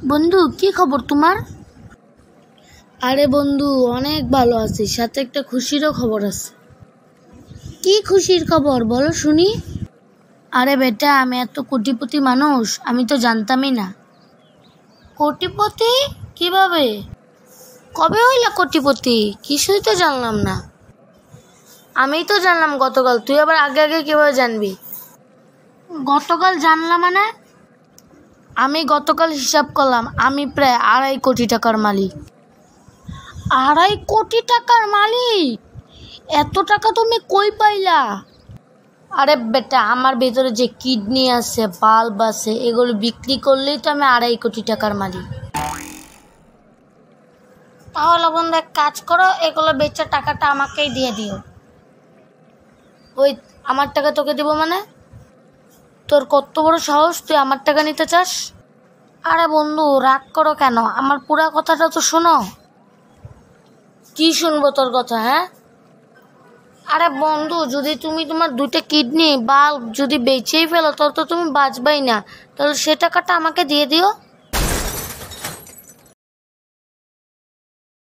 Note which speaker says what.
Speaker 1: বন্ধু, কি খবর তোমার? আরে বন্ধু, অনেক ভালো আছি, সাথে একটা খুশিরও খবর আছে। কি খুশির খবর বলো শুনি। আরে বেটা, আমি এত কোটিপতি মানুষ আমি তো জানতামই না। কোটিপতি? কিভাবে? কবে হইলা কোটিপতি? কিছুই তো জানলাম না। আমি তো জানলাম গতকাল, তুই আবার আগে আগে কিভাবে জানবি? গতকাল জানলাম মানে? আমি গতকাল হিসাব করলাম, আমি প্রায় 2.5 কোটি টাকার মালিক। 2.5 কোটি টাকার মালিক? এত টাকা তুমি কই পাইলা? আরে বেটা, আমার ভেতরে যে কিডনি আছে, বাল্ব আছে, এগুলো বিক্রি করলেই তো আমি 2.5 কোটি টাকার মালিক। তাহলে বন্ধু, এক কাজ করো, এগুলো বেচে টাকাটা আমাকেই দিয়ে দিও। ওই, আমার টাকা তোকে দিব মানে? তোর কত বড় সাহস, তুই আমার টাকা নিতে চাস? আরে বন্ধু, রাগ করো কেন? আমার পুরা কথাটা তো শোনো। কি শুনবো তোর কথা? হ্যাঁ, আরে বন্ধু, যদি তুমি তোমার 2টা কিডনি বাল্ব যদি বেচেই ফেলো, তাহলে তো তুমি বাঁচবাই না। তাহলে সে টাকাটা আমাকে দিয়ে দিও।